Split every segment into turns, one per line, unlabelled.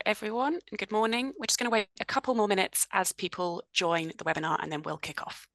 everyone, and good morning. We're just going to wait a couple more minutes as people join the webinar, and then we'll kick off.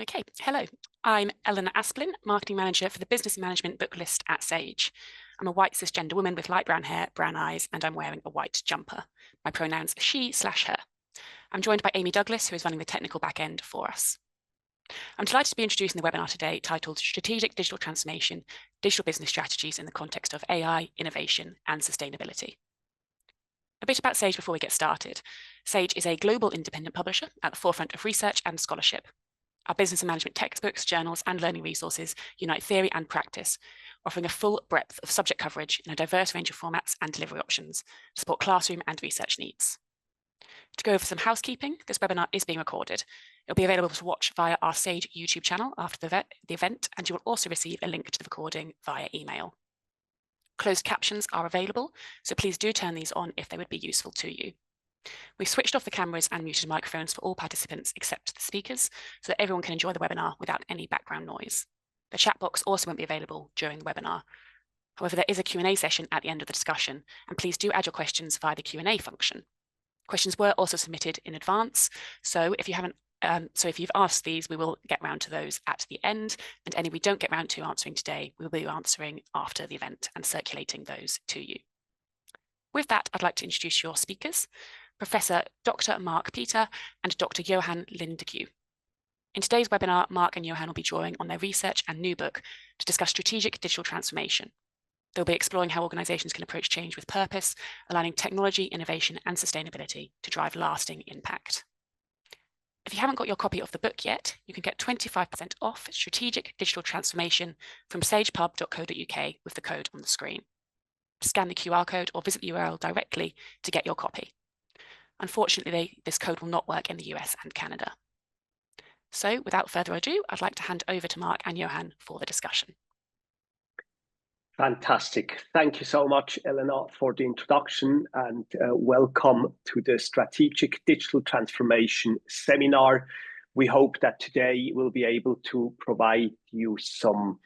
Okay, hello. I'm Eleanor Asplin, Marketing Manager for the Business Management book list at Sage. I'm a white cisgender woman with light brown hair, brown eyes, and I'm wearing a white jumper. My pronouns are she/her. I'm joined by Amy Douglas, who is running the technical back end for us. I'm delighted to be introducing the webinar today titled Strategic Digital Transformation, Digital Business Strategies in the Context of AI, Innovation, and Sustainability. A bit about Sage before we get started. Sage is a global independent publisher at the forefront of research and scholarship. Our business and management textbooks, journals, and learning resources unite theory and practice, offering a full breadth of subject coverage in a diverse range of formats and delivery options to support classroom and research needs. To go over some housekeeping, this webinar is being recorded. It'll be available to watch via our Sage YouTube channel after the event, and you will also receive a link to the recording via email. Closed captions are available, so please do turn these on if they would be useful to you. We've switched off the cameras and muted microphones for all participants except the speakers, so that everyone can enjoy the webinar without any background noise. The chat box also won't be available during the webinar. However, there is a Q&A session at the end of the discussion, and please do add your questions via the Q&A function. Questions were also submitted in advance, so if you've asked these, we will get round to those at the end, and any we don't get round to answering today, we will be answering after the event and circulating those to you. With that, I'd like to introduce your speakers, Professor Dr. Marc Peter and Dr. Johan Lindeque. In today's webinar, Marc and Johan will be drawing on their research and new book to discuss strategic digital transformation. They'll be exploring how organizations can approach change with purpose, aligning technology, innovation, and sustainability to drive lasting impact. If you haven't got your copy of the book yet, you can get 25% off Strategic Digital Transformation from sagepub.co.uk with the code on the screen. Scan the QR code or visit the URL directly to get your copy. Unfortunately, this code will not work in the US and Canada. So without further ado, I'd like to hand over to Marc and Johan for the discussion.
Fantastic. Thank you so much, Eleanor, for the introduction, and welcome to the Strategic Digital Transformation Seminar. We hope that today we'll be able to provide you some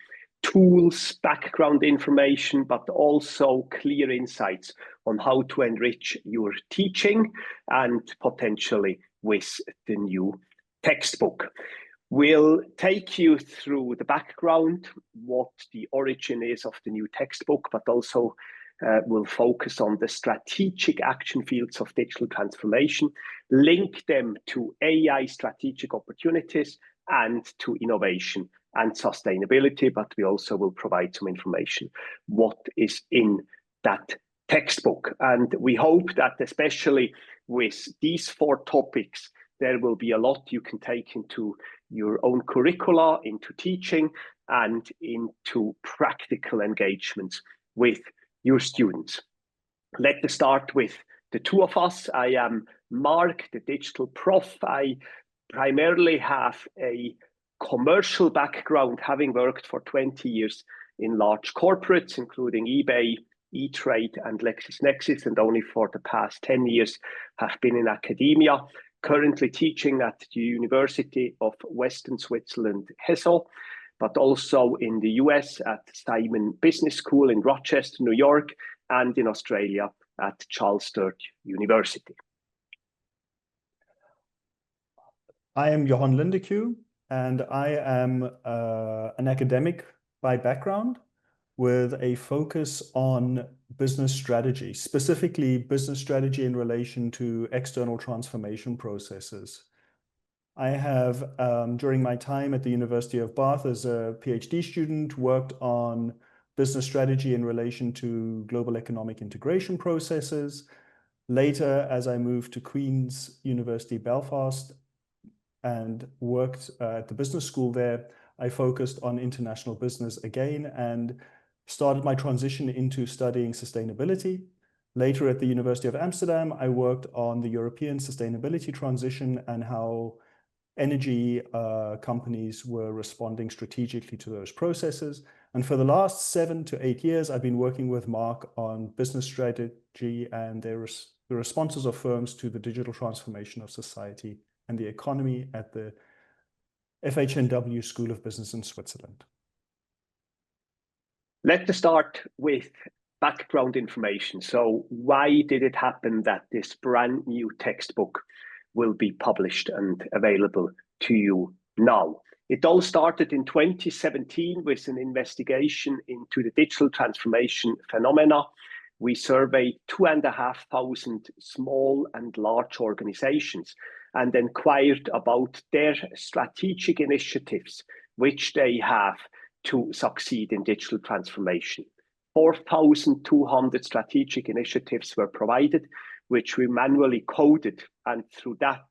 tools, background information, but also clear insights on how to enrich your teaching and potentially with the new textbook. We'll take you through the background, what the origin is of the new textbook, but also we'll focus on the strategic action fields of digital transformation, link them to AI strategic opportunities and to innovation and sustainability, but we also will provide some information what is in that textbook. And we hope that especially with these 4 topics, there will be a lot you can take into your own curricula, into teaching, and into practical engagements with your students. Let us start with the 2 of us. I am Marc, the digital prof. I primarily have a commercial background, having worked for 20 years in large corporates, including eBay, E-Trade, and LexisNexis, and only for the past 10 years have been in academia, currently teaching at the University of Western Switzerland, Hessel, but also in the US at Simon Business School in Rochester, New York, and in Australia at Charles Sturt University.
I am Johan Lindeque, and I am an academic by background with a focus on business strategy, specifically business strategy in relation to external transformation processes. I have, during my time at the University of Bath as a PhD student, worked on business strategy in relation to global economic integration processes. Later, as I moved to Queen's University Belfast and worked at the business school there, I focused on international business again and started my transition into studying sustainability. Later at the University of Amsterdam, I worked on the European sustainability transition and how energy companies were responding strategically to those processes. And for the last 7 to 8 years, I've been working with Marc on business strategy and the responses of firms to the digital transformation of society and the economy at the FHNW School of Business in Switzerland.
Let's start with background information. So why did it happen that this brand new textbook will be published and available to you now? It all started in 2017 with an investigation into the digital transformation phenomena. We surveyed 2,500 small and large organizations and inquired about their strategic initiatives, which they have to succeed in digital transformation. 4,200 strategic initiatives were provided, which we manually coded, and through that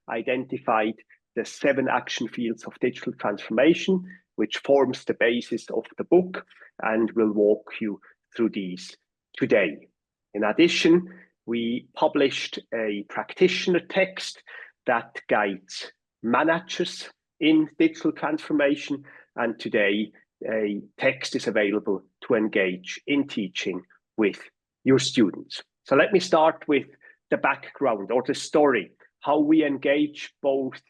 identified the 7 action fields of digital transformation, which forms the basis of the book, and we'll walk you through these today. In addition, we published a practitioner text that guides managers in digital transformation, and today a text is available to engage in teaching with your students. So let me start with the background or the story, how we engage both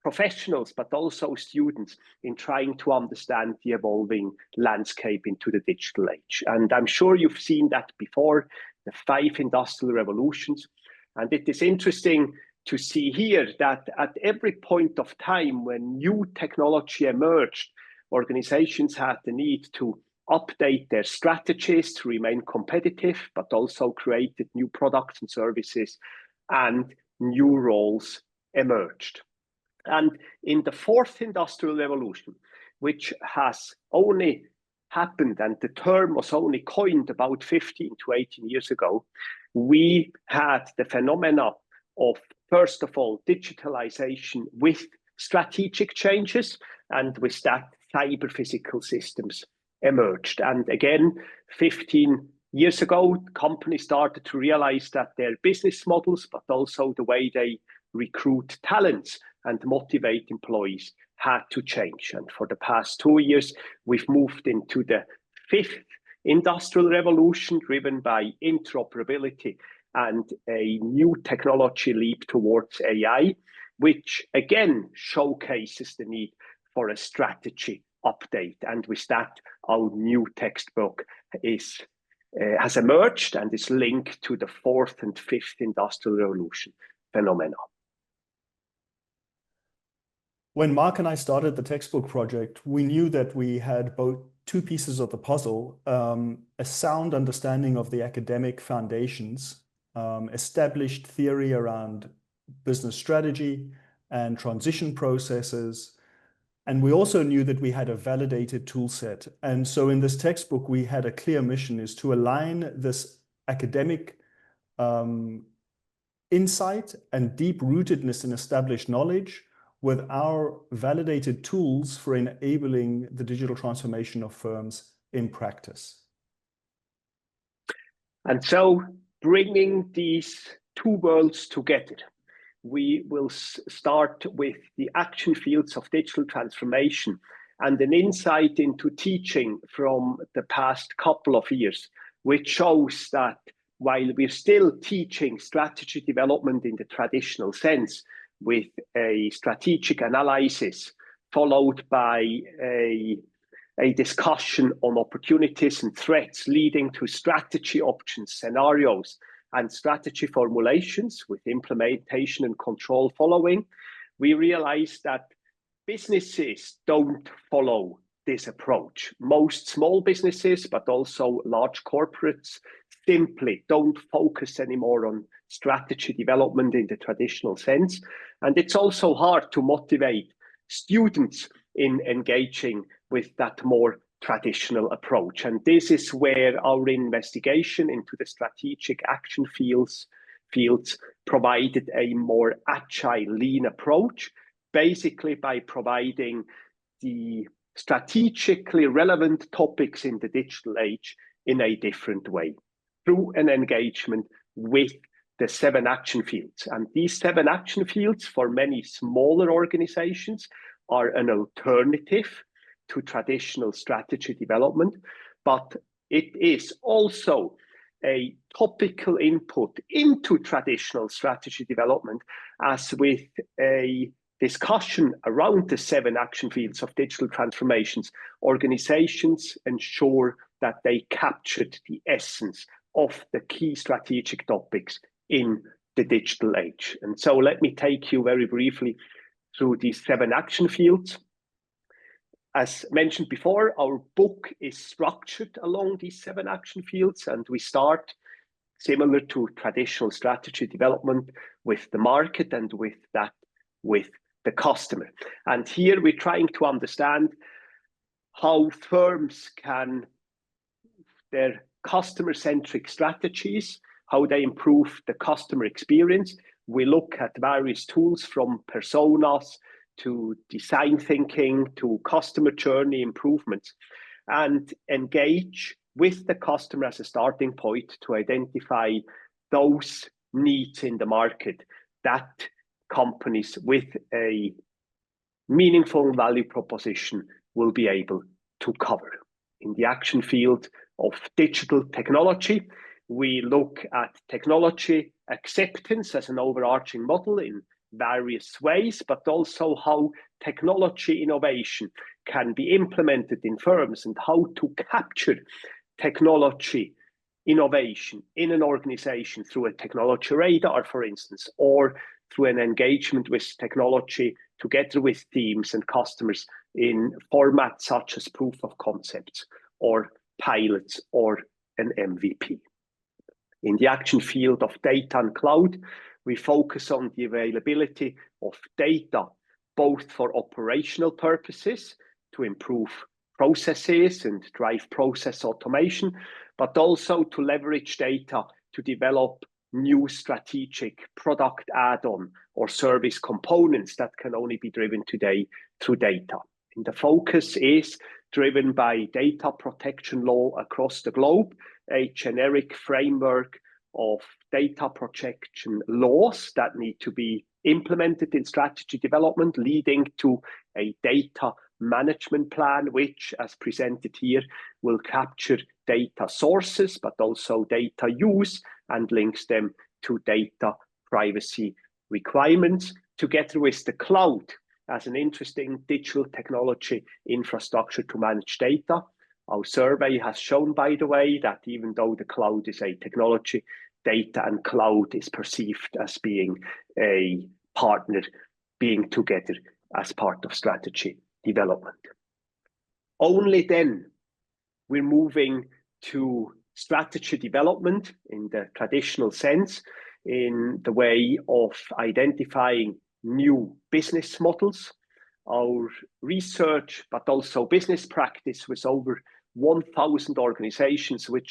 professionals but also students in trying to understand the evolving landscape into the digital age. And I'm sure you've seen that before, the 5 industrial revolutions. And it is interesting to see here that at every point of time when new technology emerged, organizations had the need to update their strategies to remain competitive, but also created new products and services, and new roles emerged. And in the 4th industrial revolution, which has only happened, and the term was only coined about 15 to 18 years ago, we had the phenomena of, first of all, digitalization with strategic changes, and with that, cyber physical systems emerged. And again, 15 years ago, companies started to realize that their business models, but also the way they recruit talents and motivate employees, had to change. And for the past 2 years, we've moved into the 5th industrial revolution, driven by interoperability and a new technology leap towards AI, which again showcases the need for a strategy update. And with that, our new textbook has emerged and is linked to the 4th and 5th industrial revolution phenomena.
When Marc and I started the textbook project, we knew that we had both 2 pieces of the puzzle, a sound understanding of the academic foundations, established theory around business strategy and transition processes. And we also knew that we had a validated tool set. And so in this textbook, we had a clear mission, is to align this academic insight and deep rootedness in established knowledge with our validated tools for enabling the digital transformation of firms in practice.
And so bringing these 2 worlds together, we will start with the action fields of digital transformation and an insight into teaching from the past couple of years, which shows that while we're still teaching strategy development in the traditional sense, with a strategic analysis followed by a discussion on opportunities and threats leading to strategy options, scenarios, and strategy formulations with implementation and control following, we realize that businesses don't follow this approach. Most small businesses, but also large corporates, simply don't focus anymore on strategy development in the traditional sense. And it's also hard to motivate students in engaging with that more traditional approach. And this is where our investigation into the strategic action fields provided a more agile, lean approach, basically by providing the strategically relevant topics in the digital age in a different way through an engagement with the 7 action fields. And these 7 action fields for many smaller organizations are an alternative to traditional strategy development, but it is also a topical input into traditional strategy development, as with a discussion around the 7 action fields of digital transformations, organizations ensure that they captured the essence of the key strategic topics in the digital age. And so let me take you very briefly through these 7 action fields. As mentioned before, our book is structured along these 7 action fields, and we start similar to traditional strategy development with the market and with the customer. And here we're trying to understand how firms can their customer-centric strategies, how they improve the customer experience. We look at various tools from personas to design thinking to customer journey improvements, and engage with the customer as a starting point to identify those needs in the market that companies with a meaningful value proposition will be able to cover. In the action field of digital technology, we look at technology acceptance as an overarching model in various ways, but also how technology innovation can be implemented in firms and how to capture technology innovation in an organization through a technology radar, for instance, or through an engagement with technology together with teams and customers in formats such as proof of concepts or pilots or an MVP. In the action field of data and cloud, we focus on the availability of data, both for operational purposes to improve processes and drive process automation, but also to leverage data to develop new strategic product add-on or service components that can only be driven today through data. And the focus is driven by data protection law across the globe, a generic framework of data protection laws that need to be implemented in strategy development, leading to a data management plan, which, as presented here, will capture data sources, but also data use and links them to data privacy requirements, together with the cloud as an interesting digital technology infrastructure to manage data. Our survey has shown, by the way, that even though the cloud is a technology, data and cloud is perceived as being a partner, being together as part of strategy development. Only then we're moving to strategy development in the traditional sense, in the way of identifying new business models. Our research, but also business practice with over 1,000 organizations with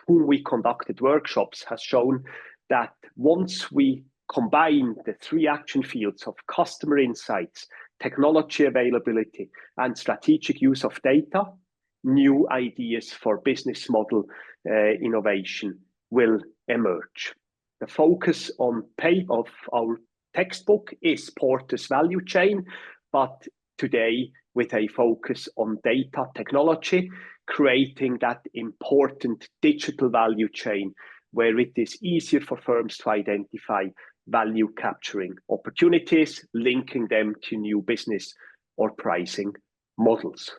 whom we conducted workshops has shown that once we combine the 3 action fields of customer insights, technology availability, and strategic use of data, new ideas for business model innovation will emerge. The focus on of our textbook is Porter's value chain, but today with a focus on data technology, creating that important digital value chain where it is easier for firms to identify value capturing opportunities, linking them to new business or pricing models.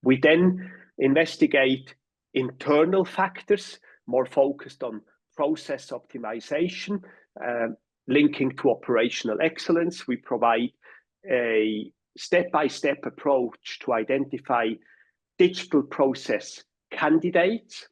We then investigate internal factors, more focused on process optimization, linking to operational excellence. We provide a step-by-step approach to identify digital process candidates.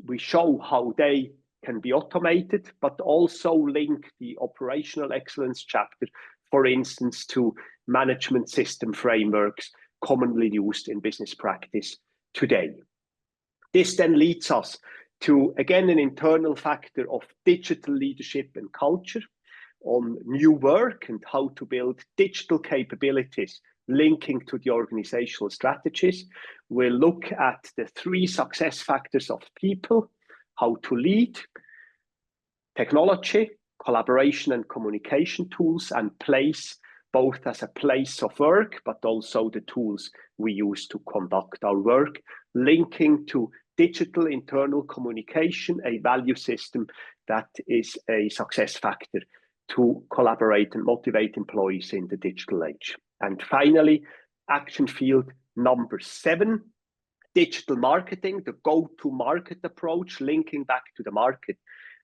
We show how they can be automated, but also link the operational excellence chapter, for instance, to management system frameworks commonly used in business practice today. This then leads us to, again, an internal factor of digital leadership and culture, on new work and how to build digital capabilities linking to the organizational strategies. We'll look at the 3 success factors of people, how to lead, technology, collaboration and communication tools, and place, both as a place of work, but also the tools we use to conduct our work, linking to digital internal communication, a value system that is a success factor to collaborate and motivate employees in the digital age. And finally, action field number 7, digital marketing, the go-to-market approach, linking back to the market,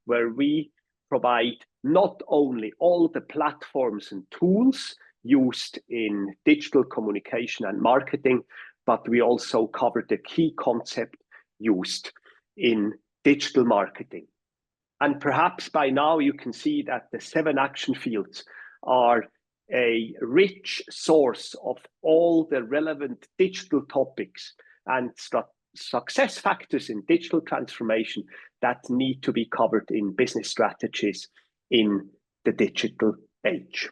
where we provide not only all the platforms and tools used in digital communication and marketing, but we also cover the key concept used in digital marketing. And perhaps by now you can see that the 7 action fields are a rich source of all the relevant digital topics and success factors in digital transformation that need to be covered in business strategies in the digital age.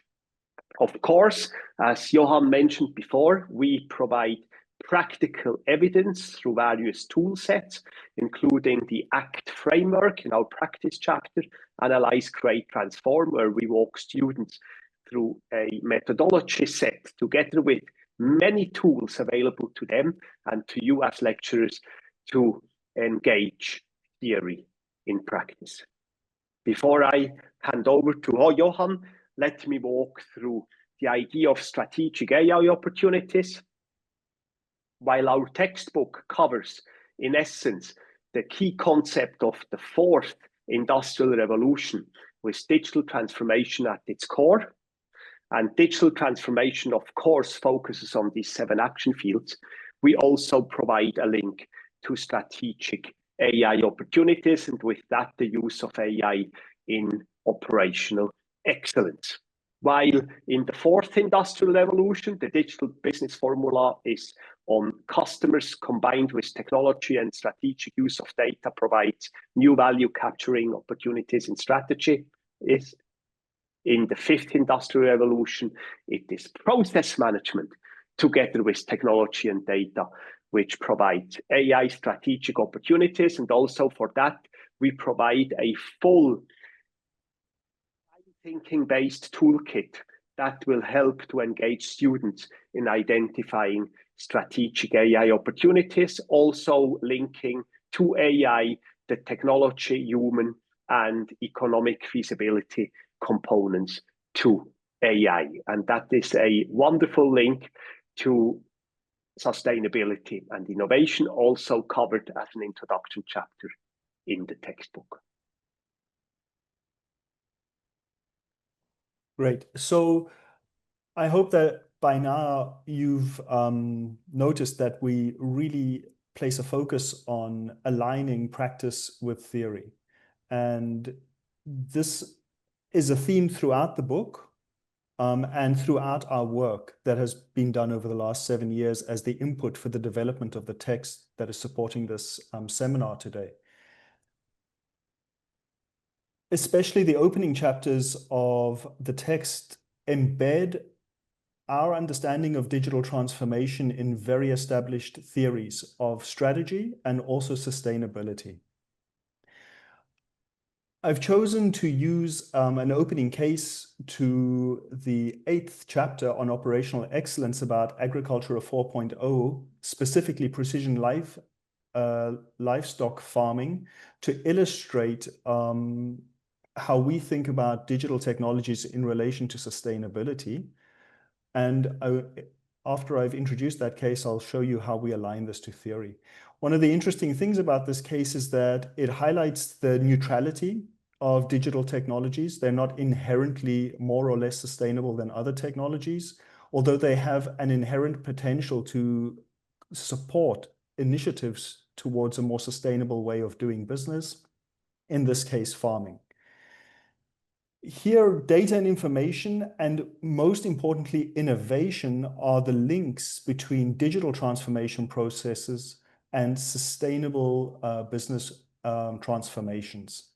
Of course, as Johan mentioned before, we provide practical evidence through various tool sets, including the ACT framework in our practice chapter, Analyze, Create, Transform, where we walk students through a methodology set together with many tools available to them and to you as lecturers to engage theory in practice. Before I hand over to Johan, let me walk through the idea of strategic AI opportunities. While our textbook covers, in essence, the key concept of the 4th industrial revolution with digital transformation at its core, and digital transformation, of course, focuses on these 7 action fields, we also provide a link to strategic AI opportunities, and with that, the use of AI in operational excellence. While in the 4th industrial revolution, the digital business formula is on customers combined with technology and strategic use of data provides new value capturing opportunities in strategy. Is in the 5th industrial revolution, it is process management together with technology and data, which provides AI strategic opportunities. And also for that, we provide a full thinking-based toolkit that will help to engage students in identifying strategic AI opportunities, also linking to AI the technology, human, and economic feasibility components to AI. And that is a wonderful link to sustainability and innovation, also covered as an introduction chapter in the textbook.
Great. So I hope that by now you've noticed that we really place a focus on aligning practice with theory. And this is a theme throughout the book and throughout our work that has been done over the last 7 years as the input for the development of the text that is supporting this seminar today. Especially the opening chapters of the text embed our understanding of digital transformation in very established theories of strategy and also sustainability. I've chosen to use an opening case to the 8th chapter on operational excellence about Agriculture 4.0, specifically precision livestock farming, to illustrate how we think about digital technologies in relation to sustainability. And after I've introduced that case, I'll show you how we align this to theory. One of the interesting things about this case is that it highlights the neutrality of digital technologies. They're not inherently more or less sustainable than other technologies, although they have an inherent potential to support initiatives towards a more sustainable way of doing business, in this case, farming. Here, data and information, and most importantly, innovation, are the links between digital transformation processes and sustainable business transformations.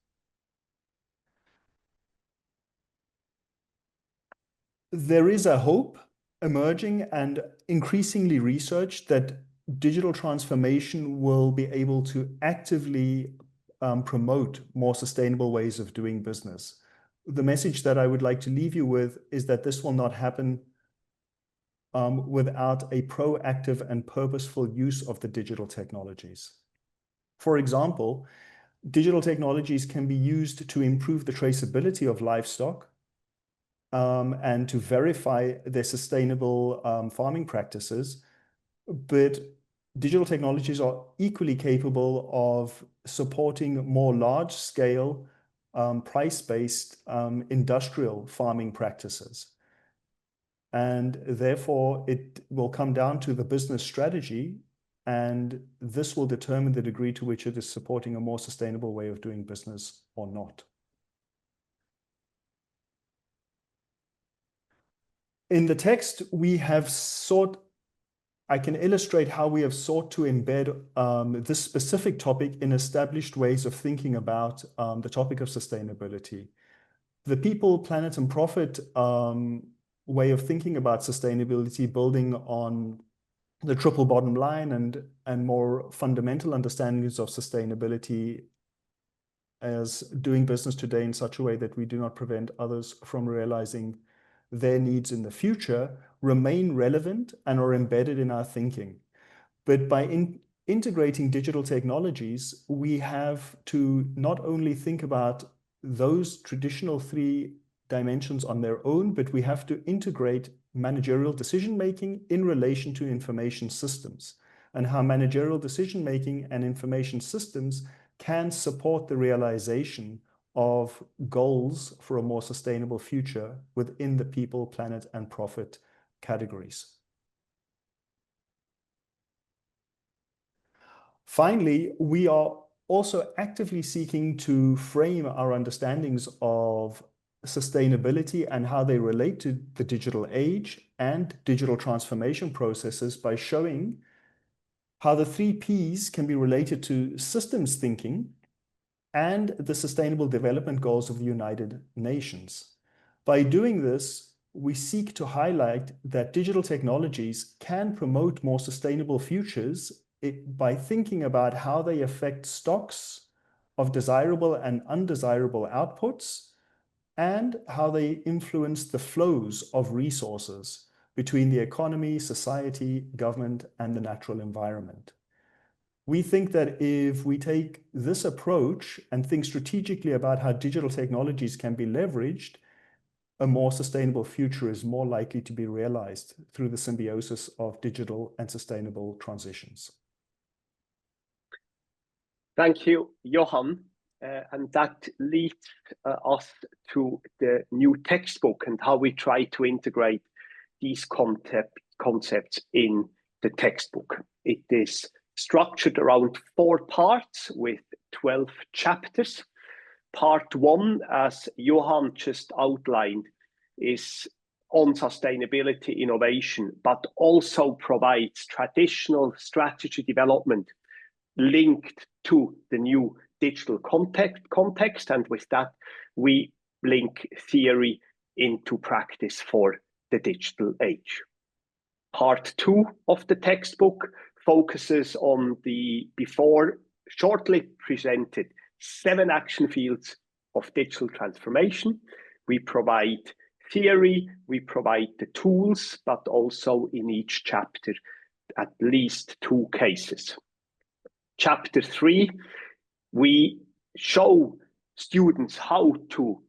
There is a hope emerging and increasingly researched that digital transformation will be able to actively promote more sustainable ways of doing business. The message that I would like to leave you with is that this will not happen without a proactive and purposeful use of the digital technologies. For example, digital technologies can be used to improve the traceability of livestock and to verify their sustainable farming practices. But digital technologies are equally capable of supporting more large-scale, price-based industrial farming practices. And therefore, it will come down to the business strategy, and this will determine the degree to which it is supporting a more sustainable way of doing business or not. In the text, we have I can illustrate how we have sought to embed this specific topic in established ways of thinking about the topic of sustainability. The people, planet, and profit way of thinking about sustainability, building on the triple bottom line and more fundamental understandings of sustainability as doing business today in such a way that we do not prevent others from realizing their needs in the future, remain relevant and are embedded in our thinking. But by integrating digital technologies, we have to not only think about those traditional three dimensions on their own, but we have to integrate managerial decision-making in relation to information systems, and how managerial decision-making and information systems can support the realization of goals for a more sustainable future within the people, planet, and profit categories. Finally, we are also actively seeking to frame our understandings of sustainability and how they relate to the digital age and digital transformation processes by showing how the 3 Ps can be related to systems thinking and the Sustainable Development Goals of the United Nations. By doing this, we seek to highlight that digital technologies can promote more sustainable futures by thinking about how they affect stocks of desirable and undesirable outputs, and how they influence the flows of resources between the economy, society, government, and the natural environment. We think that if we take this approach and think strategically about how digital technologies can be leveraged, a more sustainable future is more likely to be realized through the symbiosis of digital and sustainable transitions.
Thank you, Johan. And that leads us to the new textbook and how we try to integrate these concepts in the textbook. It is structured around 4 parts with 12 chapters. Part 1, as Johan just outlined, is on sustainability innovation, but also provides traditional strategy development linked to the new digital context, and with that we link theory into practice for the digital age. Part 2 of the textbook focuses on the before shortly presented 7 action fields of digital transformation. We provide theory, we provide the tools, but also in each chapter at least 2 cases. Chapter 3, we show students how to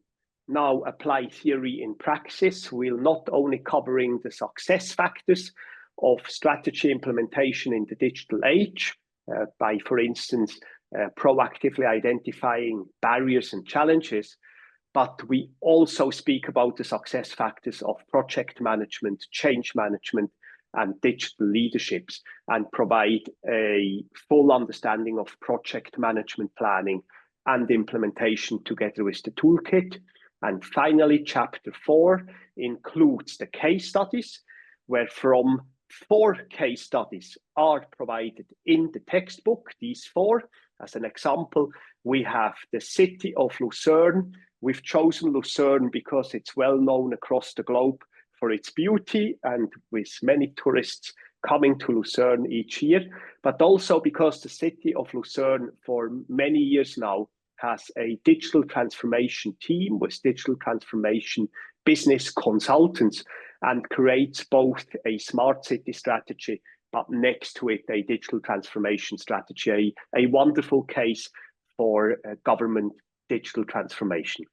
now apply theory in practice. We'll not only covering the success factors of strategy implementation in the digital age by, for instance, proactively identifying barriers and challenges, but we also speak about the success factors of project management, change management, and digital leaderships, and provide a full understanding of project management planning and implementation together with the toolkit. And finally, chapter 4 includes the case studies, where from 4 case studies are provided in the textbook. These 4, as an example, we have the city of Lucerne. We've chosen Lucerne because it's well known across the globe for its beauty and with many tourists coming to Lucerne each year, but also because the city of Lucerne for many years now has a digital transformation team with digital transformation business consultants and creates both a smart city strategy, but next to it, a digital transformation strategy, a wonderful case for government digital transformation.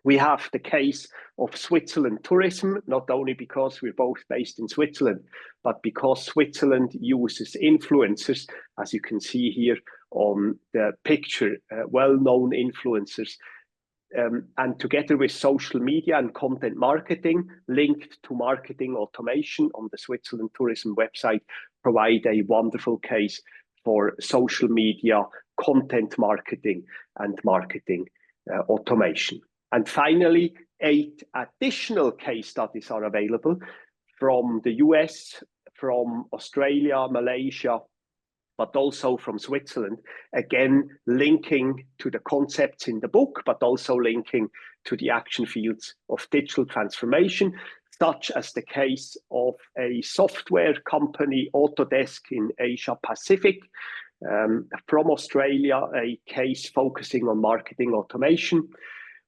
We have the case of Switzerland tourism, not only because we're both based in Switzerland, but because Switzerland uses influencers, as you can see here on the picture, well-known influencers, and together with social media and content marketing linked to marketing automation on the Switzerland tourism website, provide a wonderful case for social media, content marketing, and marketing automation. And finally, 8 additional case studies are available from the US, from Australia, Malaysia, but also from Switzerland, again, linking to the concepts in the book, but also linking to the action fields of digital transformation, such as the case of a software company, Autodesk in Asia Pacific, from Australia, a case focusing on marketing automation.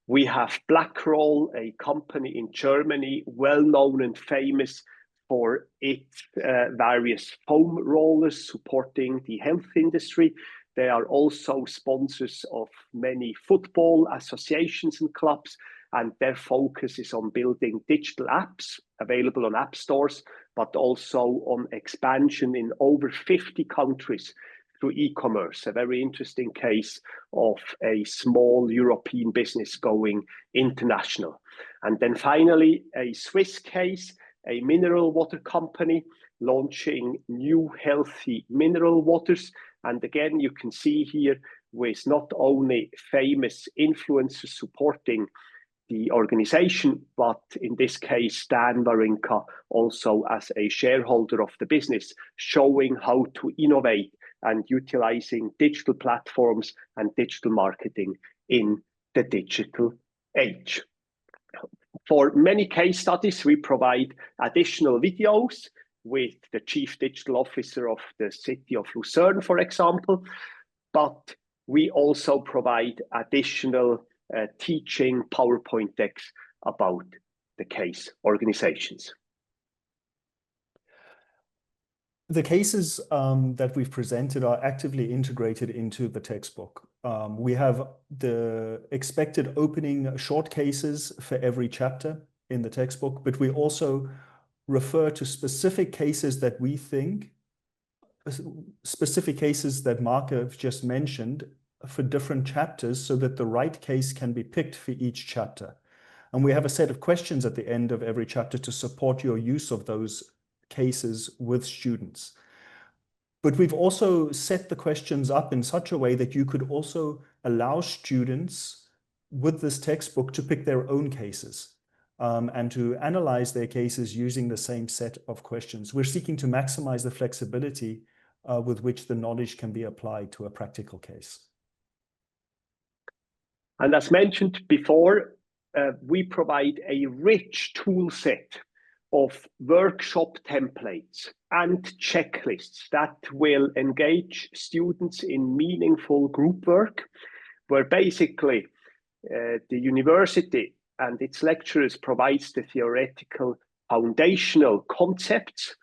We have Blackroll, a company in Germany, well-known and famous for its various foam rollers supporting the health industry. They are also sponsors of many football associations and clubs, and their focus is on building digital apps available on app stores, but also on expansion in over 50 countries through e-commerce, a very interesting case of a small European business going international. And then finally, a Swiss case, a mineral water company launching new healthy mineral waters. And again, you can see here with not only famous influencers supporting the organization, but in this case, Dan Wawrinka also as a shareholder of the business, showing how to innovate and utilizing digital platforms and digital marketing in the digital age. For many case studies, we provide additional videos with the Chief Digital Officer of the city of Lucerne, for example, but we also provide additional teaching PowerPoint decks about the case organizations.
The cases that we've presented are actively integrated into the textbook. We have the expected opening short cases for every chapter in the textbook, but we also refer to specific cases that we think, specific cases that Marc have just mentioned for different chapters so that the right case can be picked for each chapter. And we have a set of questions at the end of every chapter to support your use of those cases with students. But we've also set the questions up in such a way that you could also allow students with this textbook to pick their own cases and to analyze their cases using the same set of questions. We're seeking to maximize the flexibility with which the knowledge can be applied to a practical case.
And as mentioned before, we provide a rich tool set of workshop templates and checklists that will engage students in meaningful group work, where basically the university and its lecturers provides the theoretical foundational concepts,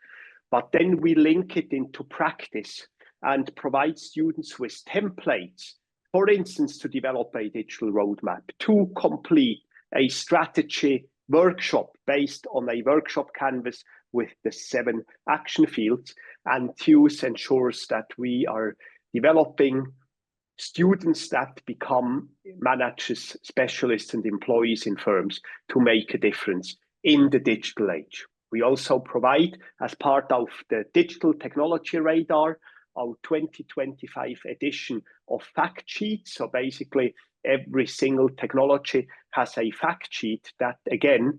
but then we link it into practice and provide students with templates, for instance, to develop a digital roadmap, to complete a strategy workshop based on a workshop canvas with the 7 action fields. And TUS ensures that we are developing students that become managers, specialists, and employees in firms to make a difference in the digital age. We also provide, as part of the Digital Technology Radar, our 2025 edition of fact sheets. So basically, every single technology has a fact sheet that, again,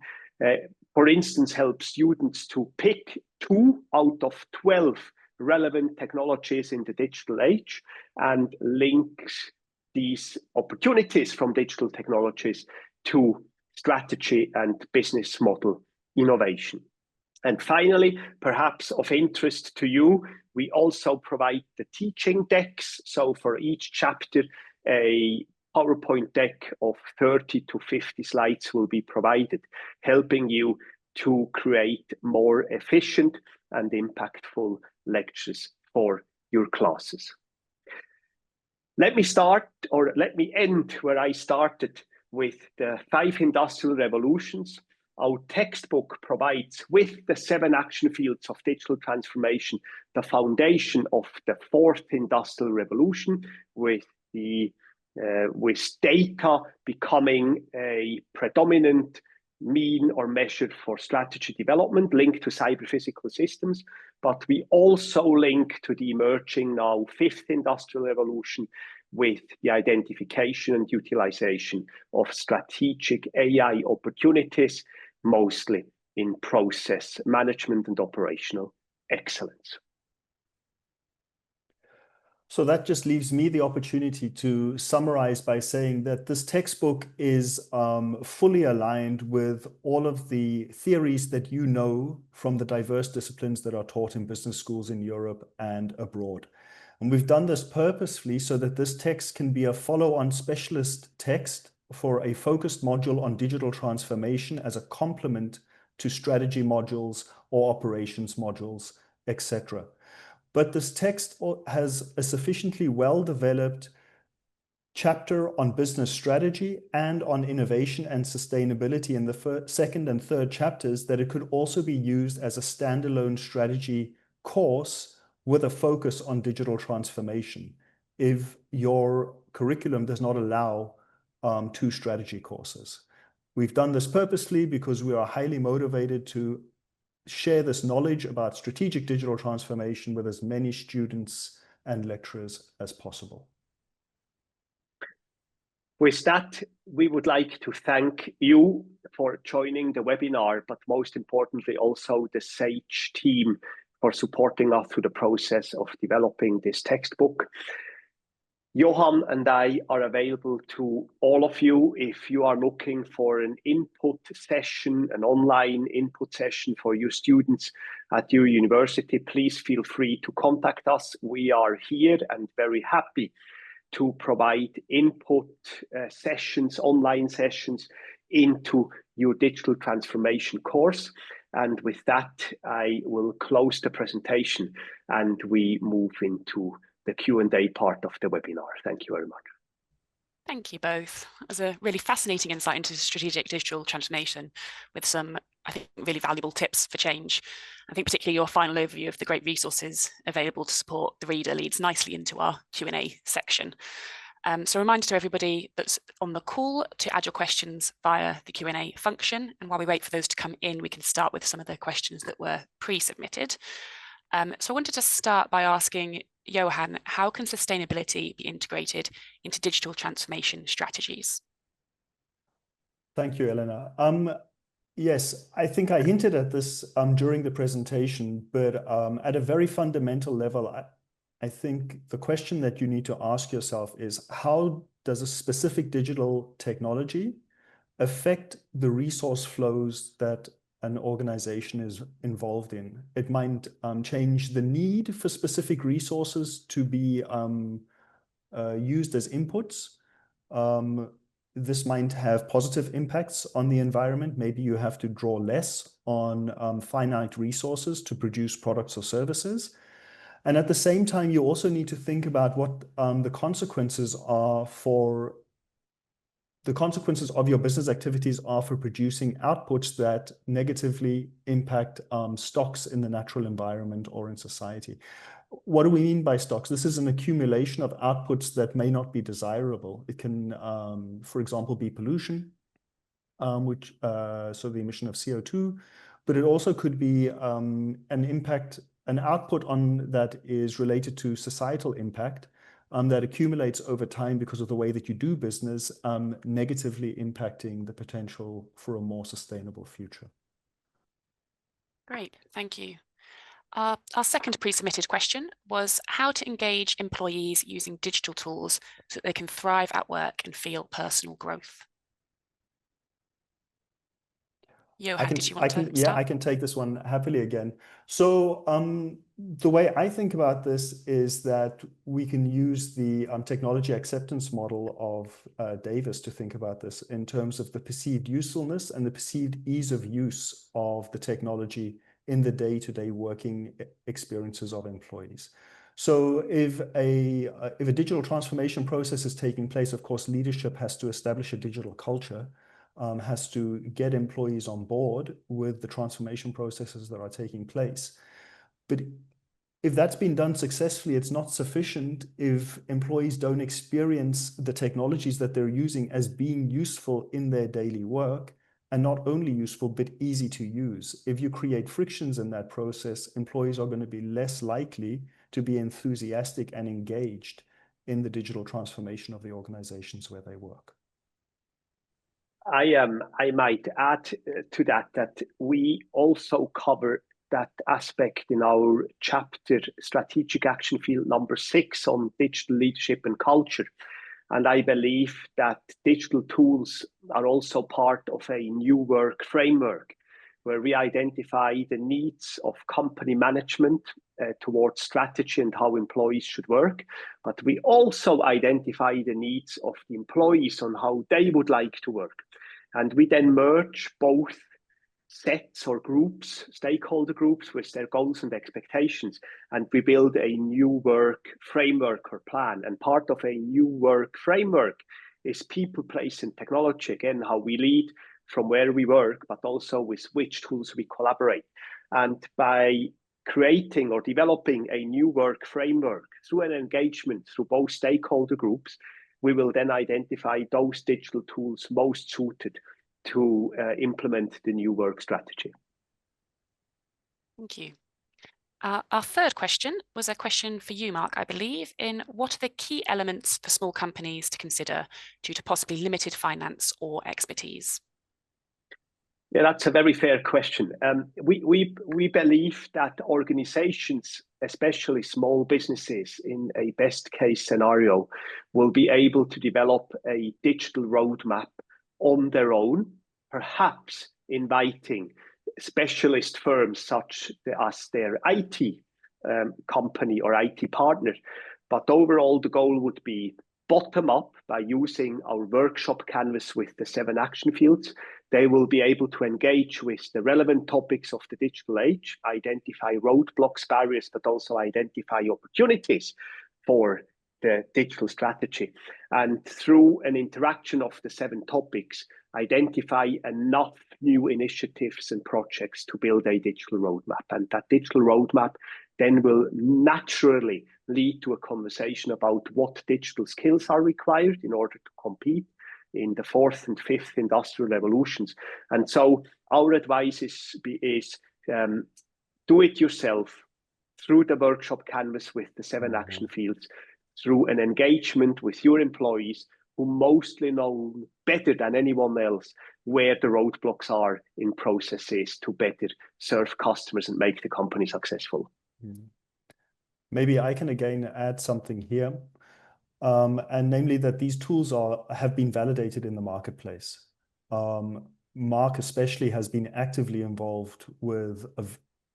for instance, helps students to pick 2 out of 12 relevant technologies in the digital age and links these opportunities from digital technologies to strategy and business model innovation. And finally, perhaps of interest to you, we also provide the teaching decks. So for each chapter, a PowerPoint deck of 30 to 50 slides will be provided, helping you to create more efficient and impactful lectures for your classes. Let me start, or let me end where I started, with the 5 industrial revolutions. Our textbook provides, with the 7 action fields of digital transformation, the foundation of the 4th industrial revolution, with data becoming a predominant mean or measure for strategy development linked to cyber-physical systems. But we also link to the emerging now 5th industrial revolution with the identification and utilization of strategic AI opportunities, mostly in process management and operational excellence.
So that just leaves me the opportunity to summarize by saying that this textbook is fully aligned with all of the theories that you know from the diverse disciplines that are taught in business schools in Europe and abroad. And we've done this purposefully so that this text can be a follow-on specialist text for a focused module on digital transformation as a complement to strategy modules or operations modules, etc. But this text has a sufficiently well-developed chapter on business strategy and on innovation and sustainability in the 2nd and 3rd chapters that it could also be used as a standalone strategy course with a focus on digital transformation if your curriculum does not allow 2 strategy courses. We've done this purposely because we are highly motivated to share this knowledge about strategic digital transformation with as many students and lecturers as possible.
With that, we would like to thank you for joining the webinar, but most importantly also the SAGE team for supporting us through the process of developing this textbook. Johan and I are available to all of you if you are looking for an input session, an online input session for your students at your university. Please feel free to contact us. We are here and very happy to provide input sessions, online sessions into your digital transformation course. And with that, I will close the presentation and we move into the Q&A part of the webinar. Thank you very much.
Thank you both. It was a really fascinating insight into strategic digital transformation with some, I think, really valuable tips for change. I think particularly your final overview of the great resources available to support the reader leads nicely into our Q&A section. So a reminder to everybody that's on the call to add your questions via the Q&A function. And while we wait for those to come in, we can start with some of the questions that were pre-submitted. So I wanted to start by asking Johan, how can sustainability be integrated into digital transformation strategies?
Thank you, Elena. Yes, I think I hinted at this during the presentation, but at a very fundamental level, I think the question that you need to ask yourself is, how does a specific digital technology affect the resource flows that an organization is involved in? It might change the need for specific resources to be used as inputs. This might have positive impacts on the environment. Maybe you have to draw less on finite resources to produce products or services. And at the same time, you also need to think about what the consequences are for the consequences of your business activities are for producing outputs that negatively impact stocks in the natural environment or in society. What do we mean by stocks? This is an accumulation of outputs that may not be desirable. It can, for example, be pollution, so the emission of CO2, but it also could be an output on that is related to societal impact that accumulates over time because of the way that you do business, negatively impacting the potential for a more sustainable future.
Great, thank you. Our second pre-submitted question was how to engage employees using digital tools so that they can thrive at work and feel personal growth. Johan, did you want to
yeah,
start?
I can take this one happily again. So the way I think about this is that we can use the technology acceptance model of Davis to think about this in terms of the perceived usefulness and the perceived ease of use of the technology in the day-to-day working experiences of employees. So if a digital transformation process is taking place, of course, leadership has to establish a digital culture. Has to get employees on board with the transformation processes that are taking place. But if that's been done successfully, it's not sufficient if employees don't experience the technologies that they're using as being useful in their daily work, and not only useful, but easy to use. If you create frictions in that process, employees are going to be less likely to be enthusiastic and engaged in the digital transformation of the organizations where they work.
I might add to that we also cover that aspect in our chapter, Strategic Action Field number 6 on digital leadership and culture. And I believe that digital tools are also part of a new work framework where we identify the needs of company management towards strategy and how employees should work. But we also identify the needs of the employees on how they would like to work. And we then merge both sets or groups, stakeholder groups, with their goals and expectations, and we build a new work framework or plan. And part of a new work framework is people, place, and technology. Again, how we lead from where we work, but also with which tools we collaborate. And by creating or developing a new work framework through an engagement through both stakeholder groups, we will then identify those digital tools most suited to implement the new work strategy.
Thank you. Our third question was a question for you, Marc, I believe, in what are the key elements for small companies to consider due to possibly limited finance or expertise?
Yeah, that's a very fair question. We believe that organizations, especially small businesses, in a best case scenario, will be able to develop a digital roadmap on their own, perhaps inviting specialist firms such as their IT company or IT partner. But overall, the goal would be bottom up by using our workshop canvas with the 7 action fields. They will be able to engage with the relevant topics of the digital age, identify roadblocks, barriers, but also identify opportunities for the digital strategy. And through an interaction of the 7 topics, identify enough new initiatives and projects to build a digital roadmap. And that digital roadmap then will naturally lead to a conversation about what digital skills are required in order to compete in the 4th and 5th industrial revolutions. And so our advice is do it yourself through the workshop canvas with the 7 action fields, through an engagement with your employees who mostly know better than anyone else where the roadblocks are in processes to better serve customers and make the company successful.
Maybe I can again add something here, and namely that these tools have been validated in the marketplace. Marc especially has been actively involved with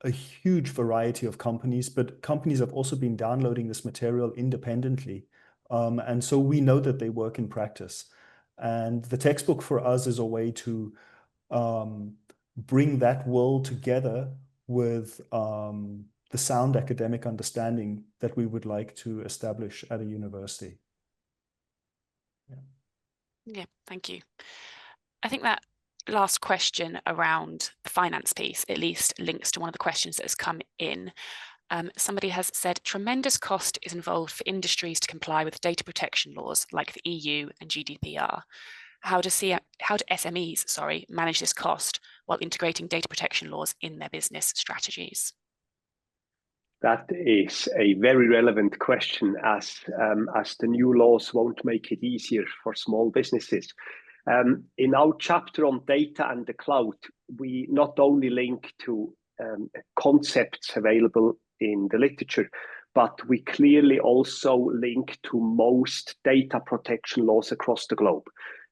a huge variety of companies, but companies have also been downloading this material independently. And so we know that they work in practice. And the textbook for us is a way to bring that world together with the sound academic understanding that we would like to establish at a university.
Yeah, thank you. I think that last question around the finance piece at least links to one of the questions that has come in. Somebody has said tremendous cost is involved for industries to comply with data protection laws like the EU and GDPR. How do SMEs, manage this cost while integrating data protection laws in their business strategies?
That is a very relevant question as the new laws won't make it easier for small businesses. In our chapter on data and the cloud, we not only link to concepts available in the literature, but we clearly also link to most data protection laws across the globe.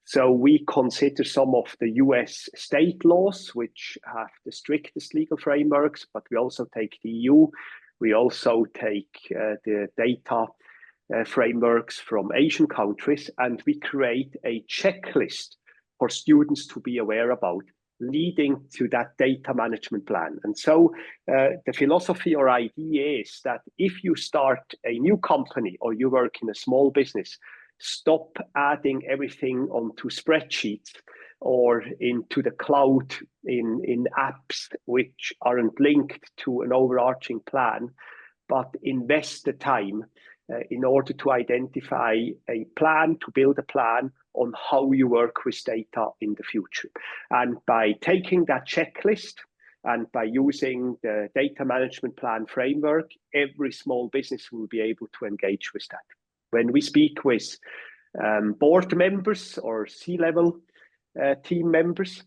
So we consider some of the US state laws, which have the strictest legal frameworks, but we also take the EU. We also take the data frameworks from Asian countries, and we create a checklist for students to be aware about, leading to that data management plan. And so the philosophy or idea is that if you start a new company or you work in a small business, stop adding everything onto spreadsheets or into the cloud in apps which aren't linked to an overarching plan, but invest the time in order to identify a plan, to build a plan on how you work with data in the future. And by taking that checklist and by using the data management plan framework, every small business will be able to engage with that. When we speak with board members or C-level team members,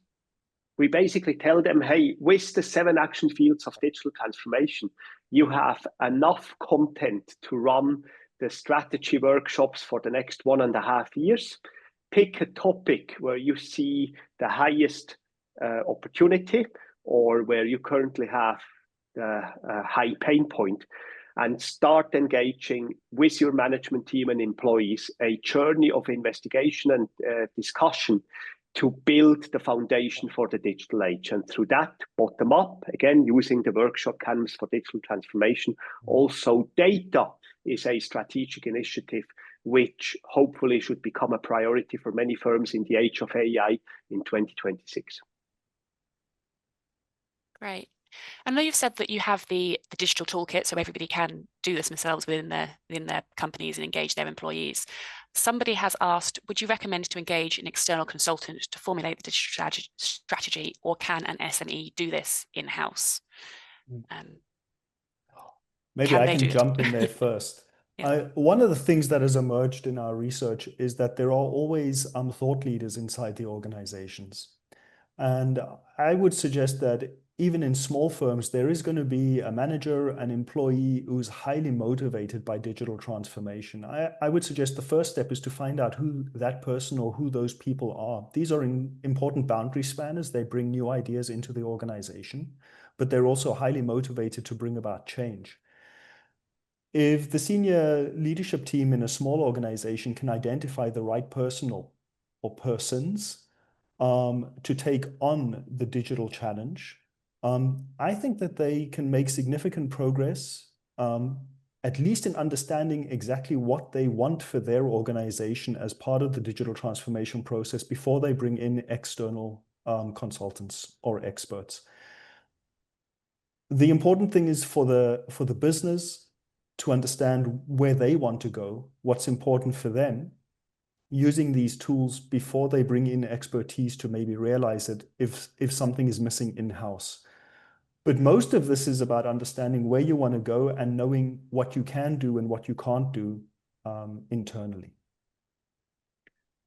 we basically tell them, hey, with the 7 action fields of digital transformation, you have enough content to run the strategy workshops for the next 1.5 years. Pick a topic where you see the highest opportunity or where you currently have the high pain point, and start engaging with your management team and employees a journey of investigation and discussion to build the foundation for the digital age. And through that, bottom up, again, using the workshop canvas for digital transformation, also data is a strategic initiative which hopefully should become a priority for many firms in the age of AI in 2026.
Great. I know you've said that you have the digital toolkit, so everybody can do this themselves within their companies and engage their employees. Somebody has asked, would you recommend to engage an external consultant to formulate the digital strategy, or can an SME do this in-house?
Maybe I can jump in there first.
Yeah.
One of the things that has emerged in our research is that there are always thought leaders inside the organizations. And I would suggest that even in small firms, there is going to be a manager, an employee who's highly motivated by digital transformation. I would suggest the first step is to find out who that person or who those people are. These are important boundary spanners. They bring new ideas into the organization, but they're also highly motivated to bring about change. If the senior leadership team in a small organization can identify the right person or persons to take on the digital challenge, I think that they can make significant progress, at least in understanding exactly what they want for their organization as part of the digital transformation process before they bring in external consultants or experts. The important thing is for the business to understand where they want to go, what's important for them, using these tools before they bring in expertise to maybe realize it if something is missing in-house. But most of this is about understanding where you want to go and knowing what you can do and what you can't do internally.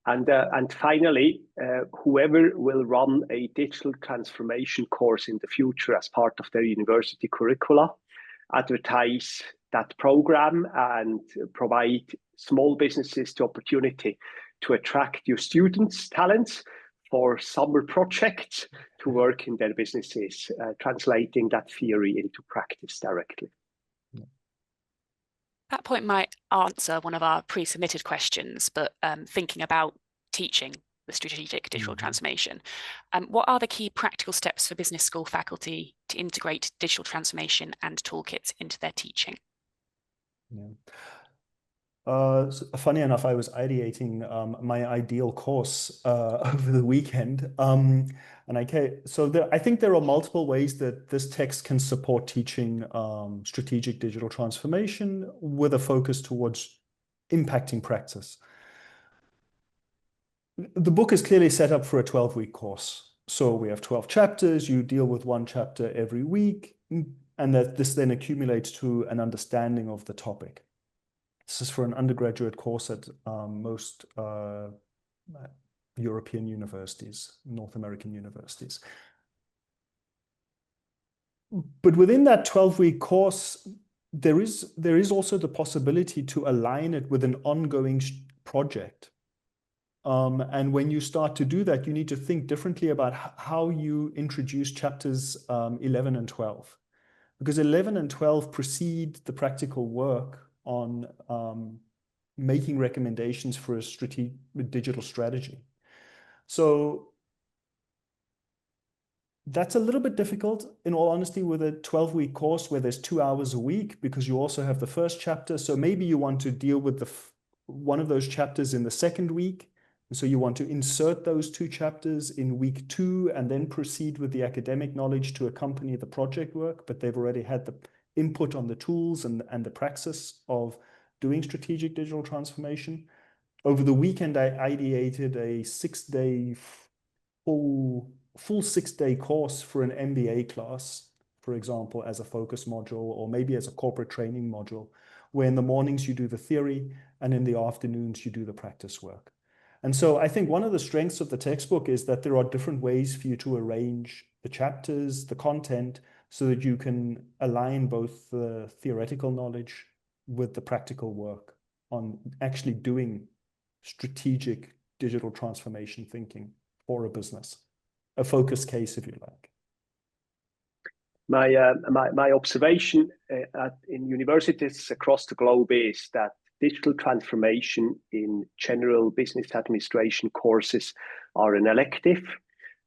And finally, whoever will run a digital transformation course in the future as part of their university curricula, advertise that program and provide small businesses the opportunity to attract your students' talents for summer projects to work in their businesses, translating that theory into practice directly.
That point might answer one of our pre-submitted questions, but thinking about teaching the strategic digital transformation, what are the key practical steps for business school faculty to integrate digital transformation and toolkits into their teaching?
Funny enough, I was ideating my ideal course over the weekend. I think there are multiple ways that this text can support teaching strategic digital transformation with a focus towards impacting practice. The book is clearly set up for a 12-week course. So we have 12 chapters, you deal with one chapter every week, and that this then accumulates to an understanding of the topic. This is for an undergraduate course at most European universities, North American universities. But within that 12-week course, there is also the possibility to align it with an ongoing project. And when you start to do that, you need to think differently about how you introduce chapters 11 and 12. Because 11 and 12 precede the practical work on making recommendations for a digital strategy. So that's a little bit difficult, in all honesty, with a 12-week course where there's 2 hours a week, because you also have the first chapter. So maybe you want to deal with one of those chapters in the second week. And so you want to insert those 2 chapters in week 2 and then proceed with the academic knowledge to accompany the project work, but they've already had the input on the tools and the praxis of doing strategic digital transformation. Over the weekend, I ideated a 6-day full 6-day course for an MBA class, for example, as a focus module, or maybe as a corporate training module, where in the mornings you do the theory and in the afternoons you do the practice work. And so I think one of the strengths of the textbook is that there are different ways for you to arrange the chapters, the content, so that you can align both the theoretical knowledge with the practical work on actually doing strategic digital transformation thinking for a business, a focus case, if you like.
My observation in universities across the globe is that digital transformation in general business administration courses are an elective,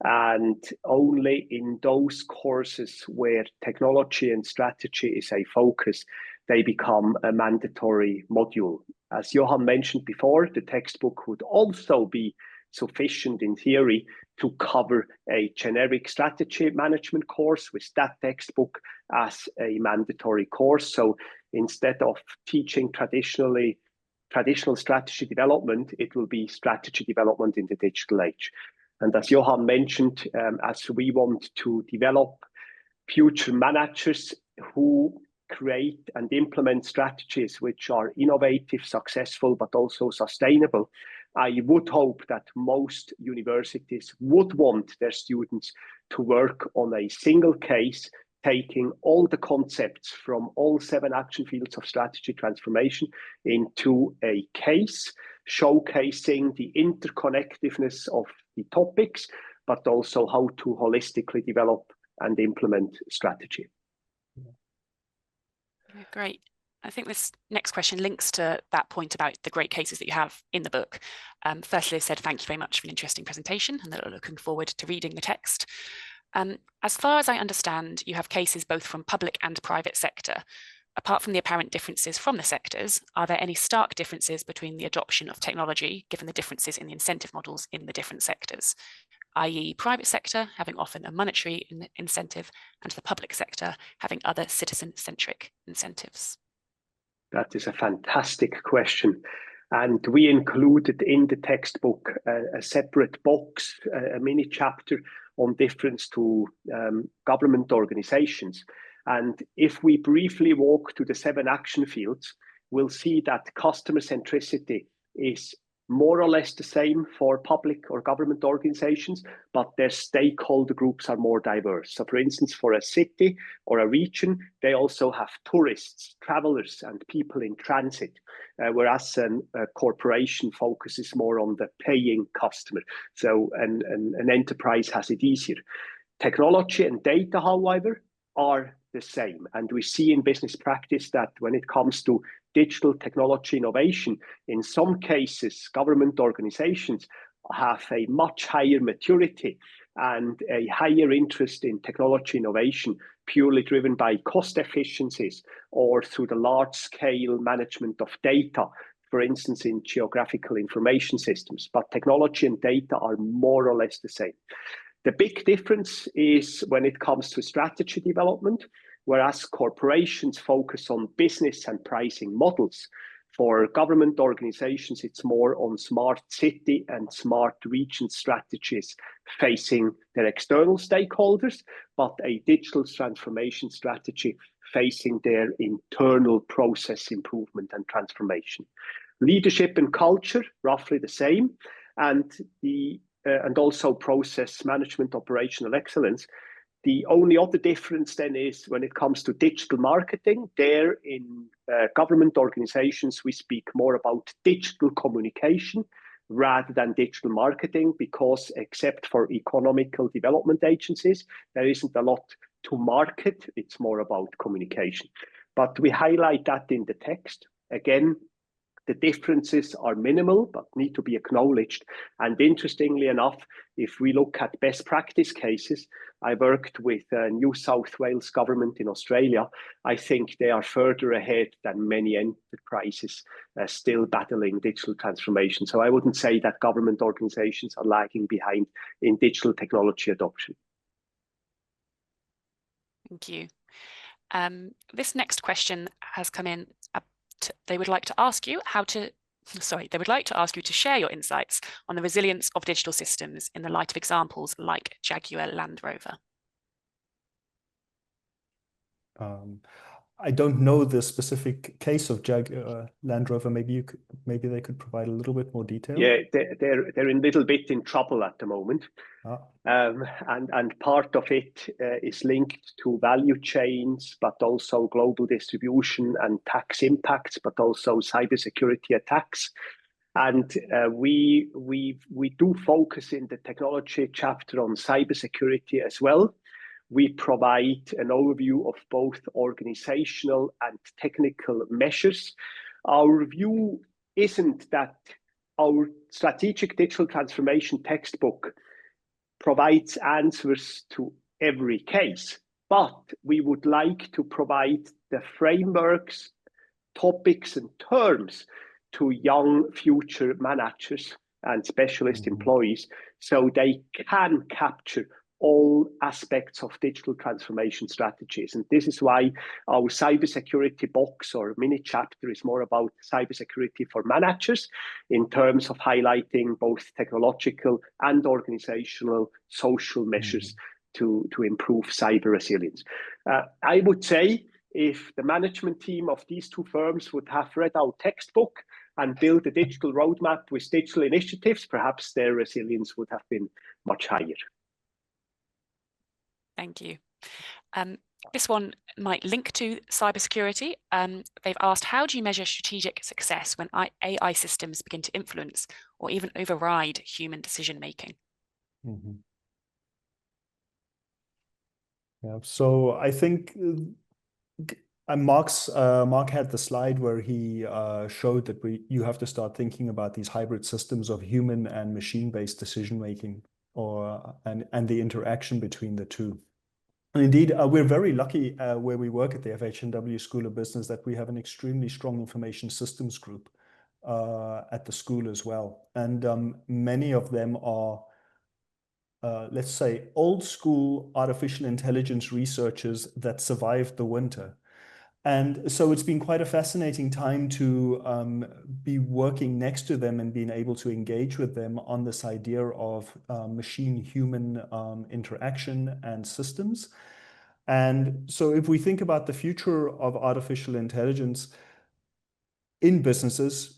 and only in those courses where technology and strategy is a focus, they become a mandatory module. As Johan mentioned before, the textbook would also be sufficient in theory to cover a generic strategy management course with that textbook as a mandatory course. So instead of teaching traditional strategy development, it will be strategy development in the digital age. And as Johan mentioned, as we want to develop future managers who create and implement strategies which are innovative, successful, but also sustainable, I would hope that most universities would want their students to work on a single case, taking all the concepts from all 7 action fields of strategy transformation into a case, showcasing the interconnectedness of the topics, but also how to holistically develop and implement strategy.
Yeah, great. I think this next question links to that point about the great cases that you have in the book. Firstly, they said, thank you very much for an interesting presentation, and they're looking forward to reading the text. As far as I understand, you have cases both from public and private sector. Apart from the apparent differences from the sectors, are there any stark differences between the adoption of technology, given the differences in the incentive models in the different sectors, i.e. private sector having often a monetary incentive and the public sector having other citizen-centric incentives?
That is a fantastic question. And we included in the textbook a separate box, a mini chapter on difference to government organizations. And if we briefly walk to the 7 action fields, we'll see that customer centricity is more or less the same for public or government organizations, but their stakeholder groups are more diverse. So for instance, for a city or a region, they also have tourists, travelers, and people in transit, whereas a corporation focuses more on the paying customer. So an enterprise has it easier. Technology and data, however, are the same. And we see in business practice that when it comes to digital technology innovation, in some cases, government organizations have a much higher maturity and a higher interest in technology innovation, purely driven by cost efficiencies or through the large-scale management of data, for instance, in geographical information systems. But technology and data are more or less the same. The big difference is when it comes to strategy development, whereas corporations focus on business and pricing models. For government organizations, it's more on smart city and smart region strategies facing their external stakeholders, but a digital transformation strategy facing their internal process improvement and transformation. Leadership and culture, roughly the same, and also process management, operational excellence. The only other difference then is when it comes to digital marketing. There in government organizations, we speak more about digital communication, rather than digital marketing, because except for economical development agencies, there isn't a lot to market. It's more about communication. But we highlight that in the text. Again, the differences are minimal, but need to be acknowledged. And interestingly enough, if we look at best practice cases, I worked with New South Wales government in Australia. I think they are further ahead than many enterprises still battling digital transformation. So I wouldn't say that government organizations are lagging behind in digital technology adoption.
Thank you. This next question has come in. They would like to ask you to share your insights on the resilience of digital systems in the light of examples like Jaguar Land Rover.
I don't know the specific case of Jaguar Land Rover. Maybe they could provide a little bit more detail.
Yeah, they're a little bit in trouble at the moment. And part of it is linked to value chains, but also global distribution and tax impacts, but also cybersecurity attacks. And we do focus in the technology chapter on cybersecurity as well. We provide an overview of both organizational and technical measures. Our view isn't that our strategic digital transformation textbook provides answers to every case, but we would like to provide the frameworks, topics, and terms to young future managers and specialist employees so they can capture all aspects of digital transformation strategies. And this is why our cybersecurity box or mini chapter is more about cybersecurity for managers in terms of highlighting both technological and organizational social measures to improve cyber resilience. I would say if the management team of these two firms would have read our textbook and build a digital roadmap with digital initiatives, perhaps their resilience would have been much higher.
Thank you. This one might link to cybersecurity. They've asked, how do you measure strategic success when AI systems begin to influence or even override human decision-making?
Yeah, so I think Marc had the slide where he showed that you have to start thinking about these hybrid systems of human and machine-based decision-making and the interaction between the two. And indeed, we're very lucky where we work at the FHNW School of Business that we have an extremely strong information systems group at the school as well. And many of them are, let's say, old school artificial intelligence researchers that survived the winter. And so it's been quite a fascinating time to be working next to them and being able to engage with them on this idea of machine-human interaction and systems. And so if we think about the future of artificial intelligence in businesses,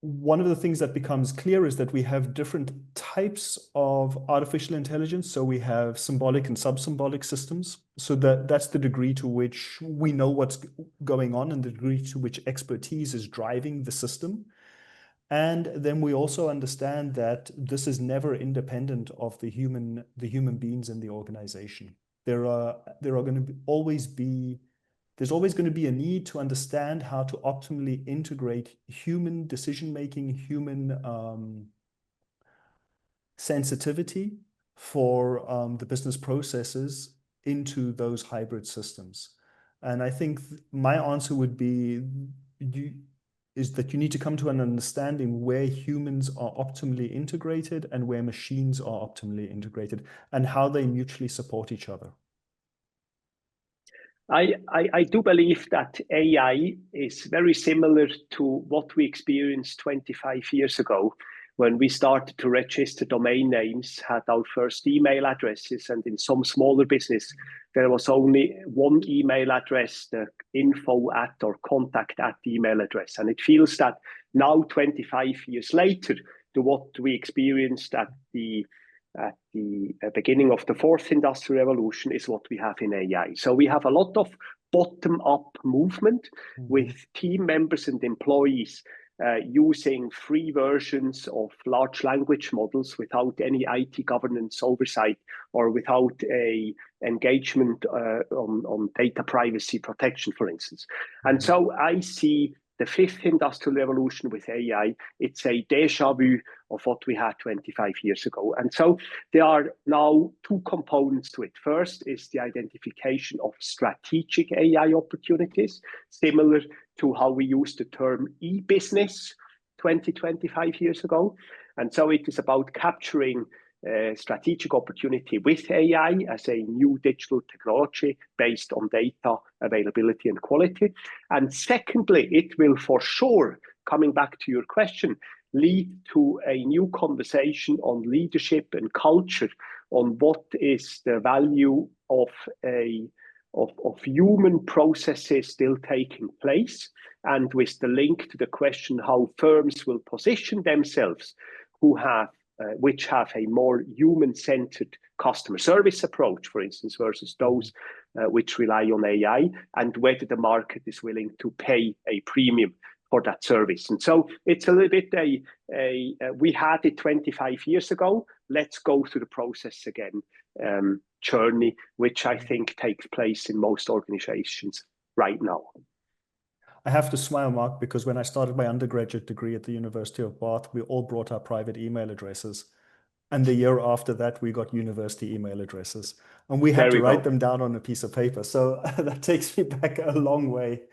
one of the things that becomes clear is that we have different types of artificial intelligence. So we have symbolic and sub-symbolic systems. So that's the degree to which we know what's going on and the degree to which expertise is driving the system. And then we also understand that this is never independent of the human beings in the organization. There's always going to be a need to understand how to optimally integrate human decision-making, human sensitivity for the business processes into those hybrid systems. And I think my answer would be is that you need to come to an understanding where humans are optimally integrated and where machines are optimally integrated and how they mutually support each other.
I do believe that AI is very similar to what we experienced 25 years ago when we started to register domain names, had our first email addresses, and in some smaller business, there was only one email address, the info@ or contact@ email address. And it feels that now, 25 years later, to what we experienced at the beginning of the fourth industrial revolution is what we have in AI. So we have a lot of bottom-up movement with team members and employees using free versions of large language models without any IT governance oversight or without a engagement on data privacy protection, for instance. And so I see the fifth industrial revolution with AI. It's a déjà vu of what we had 25 years ago. And so there are now two components to it. First is the identification of strategic AI opportunities, similar to how we used the term e-business 25 years ago. And so it is about capturing strategic opportunity with AI as a new digital technology based on data availability and quality. And secondly, it will for sure, coming back to your question, lead to a new conversation on leadership and culture, on what is the value of human processes still taking place, and with the link to the question how firms will position themselves which have a more human-centered customer service approach, for instance, versus those which rely on AI, and whether the market is willing to pay a premium for that service. And so it's a little bit we had it 25 years ago, let's go through the process again journey, which I think takes place in most organizations right now.
I have to smile, Marc, because when I started my undergraduate degree at the University of Bath, we all brought our private email addresses. And the year after that, we got university email addresses. And we had to write them down on a piece of paper. So that takes me back a long way.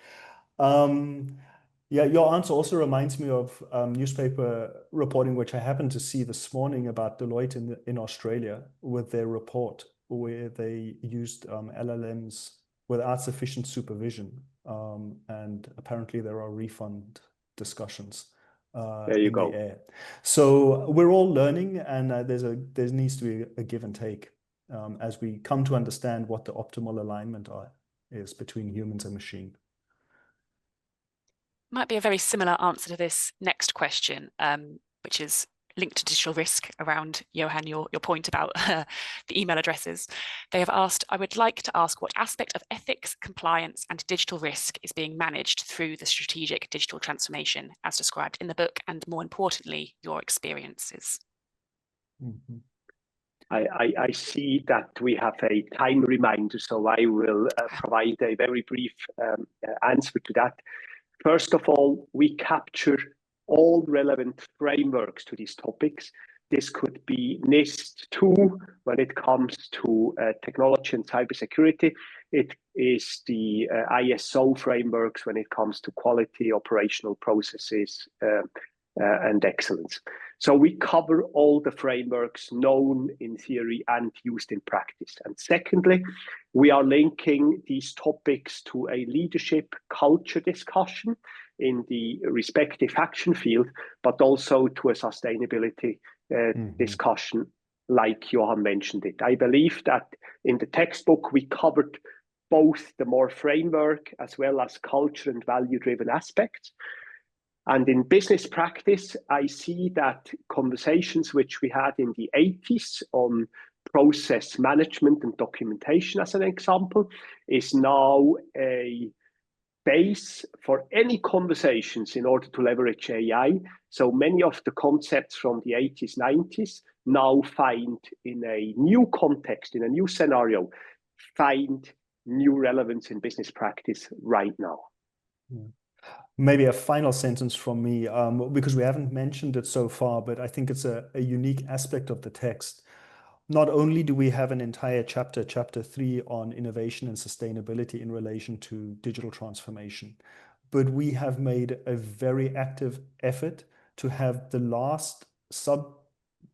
Yeah, your answer also reminds me of newspaper reporting, which I happened to see this morning about Deloitte in Australia with their report, where they used LLMs without sufficient supervision. And apparently there are refund discussions
there you go.
the air. So we're all learning, and there needs to be a give and take as we come to understand what the optimal alignment is between humans and machine.
Might be a very similar answer to this next question, which is linked to digital risk around, Johan, your point about the email addresses. They have asked, I would like to ask what aspect of ethics, compliance, and digital risk is being managed through the strategic digital transformation as described in the book, and more importantly, your experiences.
Mm-hmm.
I see that we have a time reminder, so I will provide a very brief answer to that. First of all, we capture all relevant frameworks to these topics. This could be NIST 2 when it comes to technology and cybersecurity. It is the ISO frameworks when it comes to quality, operational processes, and excellence. So we cover all the frameworks known in theory and used in practice. And secondly, we are linking these topics to a leadership culture discussion in the respective action field, but also to a sustainability discussion, like Johan mentioned it. I believe that in the textbook, we covered both the more framework as well as culture and value-driven aspects. And in business practice, I see that conversations which we had in the 80s on process management and documentation, as an example, is now a base for any conversations in order to leverage AI. So many of the concepts from the 80s, 90s now find in a new context, in a new scenario, find new relevance in business practice right now.
Maybe a final sentence from me, because we haven't mentioned it so far, but I think it's a unique aspect of the text. Not only do we have an entire chapter 3 on innovation and sustainability in relation to digital transformation, but we have made a very active effort to have the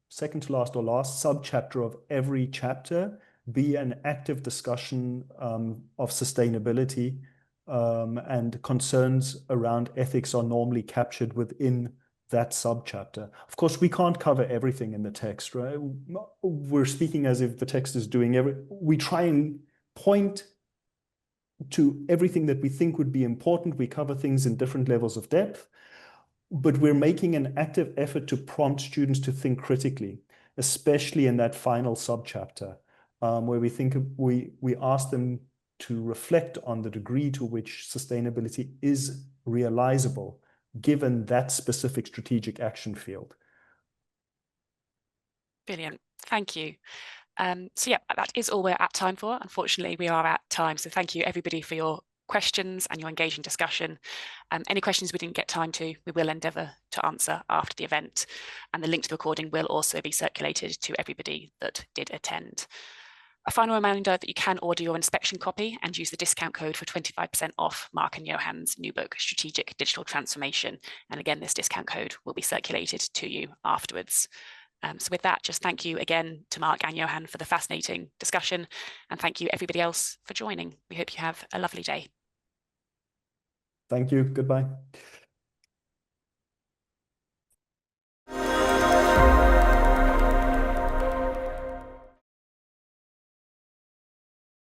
second to last or last sub-chapter of every chapter be an active discussion of sustainability, and concerns around ethics are normally captured within that subchapter. Of course, we can't cover everything in the text, right? We're speaking as if the text is doing we try and point to everything that we think would be important. We cover things in different levels of depth, but we're making an active effort to prompt students to think critically, especially in that final subchapter, where we ask them to reflect on the degree to which sustainability is realizable given that specific strategic action field.
Brilliant. Thank you. So yeah, that is all we're at time for. Unfortunately, we are at time. So thank you everybody for your questions and your engaging discussion. Any questions we didn't get time to, we will endeavour to answer after the event. And the link to the recording will also be circulated to everybody that did attend. A final reminder that you can order your inspection copy and use the discount code for 25% off Marc and Johan's new book, Strategic Digital Transformation. And again, this discount code will be circulated to you afterwards. So with that, just thank you again to Marc and Johan for the fascinating discussion. And thank you everybody else for joining. We hope you have a lovely day.
Thank you. Goodbye.